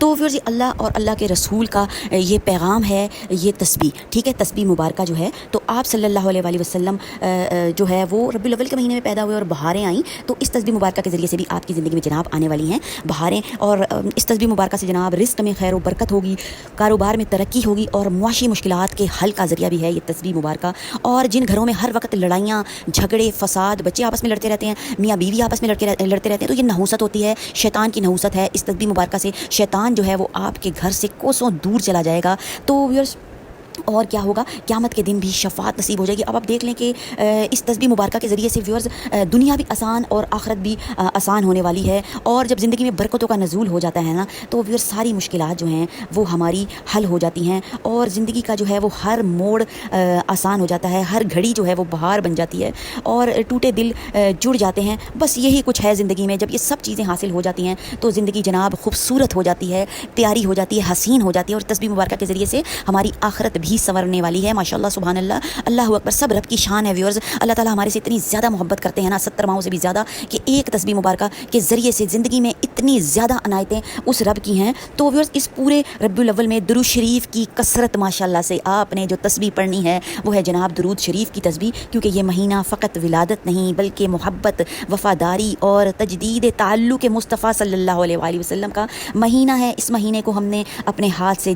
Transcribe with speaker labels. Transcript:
Speaker 1: تو व्यूअर्स اللہ और अल्लाह के रसूल का ये पैगाम है, ये तस्बीह, ठीक है, तस्बीह मुबारका जो है, तो आप सल्लल्लाहु अलैहि वसल्लम जो है वो रबीउल अव्वल के महीने में पैदा हुए और बहारें आईं, तो इस तस्बीह मुबारका के ज़रिए से भी आपकी ज़िंदगी में जनाब आने वाली हैं बहारें। और इस तस्बीह मुबारका से जनाब रिस्क में खैर व बरकत होगी, कारोबार में तरक्की होगी और मुआशी मुश्किलात के हल का ज़रिया भी है ये तस्बीह मुबारका। और जिन घरों में हर वक्त लड़ाइयाँ, झगड़े, फसाद, बच्चे आपस में लड़ते रहते हैं, मियाँ बीवी आपस में लड़ते रहते हैं, तो ये नहूसत होती है, शैतान की नहूसत है। इस तस्बीह मुबारका से शैतान जो है वो आपके घर से कोसों दूर चला जाएगा। तो व्यूअर्स और क्या होगा, क़यामत के दिन भी शफ़ाअत नसीब हो जाएगी। अब आप देख लें कि इस तस्बीह मुबारका के ज़रिए से व्यूअर्स दुनिया भी आसान और आखिरत भी आसान होने वाली है। और जब ज़िंदगी में बरकतों का नज़ूल हो जाता है ना, तो व्यूअर्स सारी मुश्किलात जो हैं वो हमारी हल हो जाती हैं और ज़िंदगी का जो है वो हर मोड़ आसान हो जाता है, हर घड़ी जो है वो बहार बन जाती है और टूटे दिल जुड़ जाते हैं। बस यही कुछ है ज़िंदगी में। जब ये सब चीज़ें हासिल हो जाती हैं तो ज़िंदगी जनाब खूबसूरत हो जाती है, प्यारी हो जाती है, हसीन हो जाती है। और तस्बीह मुबारका के ज़रिए से हमारी आखिरत भी संवरने वाली है। माशाअल्लाह, सुभान अल्लाह, अल्लाह अकबर, सब रब की शान है व्यूअर्स। अल्लाह ताला हमारे से इतनी ज़्यादा मोहब्बत करते हैं ना, 70 माहों से भी ज़्यादा, कि एक तस्बीह मुबारका के ज़रिए से ज़िंदगी में इतनी ज़्यादा अनायतें उस रब की हैं। तो व्यूअर्स इस पूरे रबीउल अव्वल में दुरूद शरीफ की कसरत माशाअल्लाह से आपने जो तस्बीह पढ़नी है वो है जनाब दुरूद शरीफ की तस्बीह, क्योंकि ये महीना फ़कत विलादत नहीं बल्कि मोहब्बत, वफ़ादारी और तजदीद ताल्लुक़ मुस्तफ़ा सल्लल्लाहु अलैहि वसल्लम का महीना है। इस महीने को हमने अपने हाथ से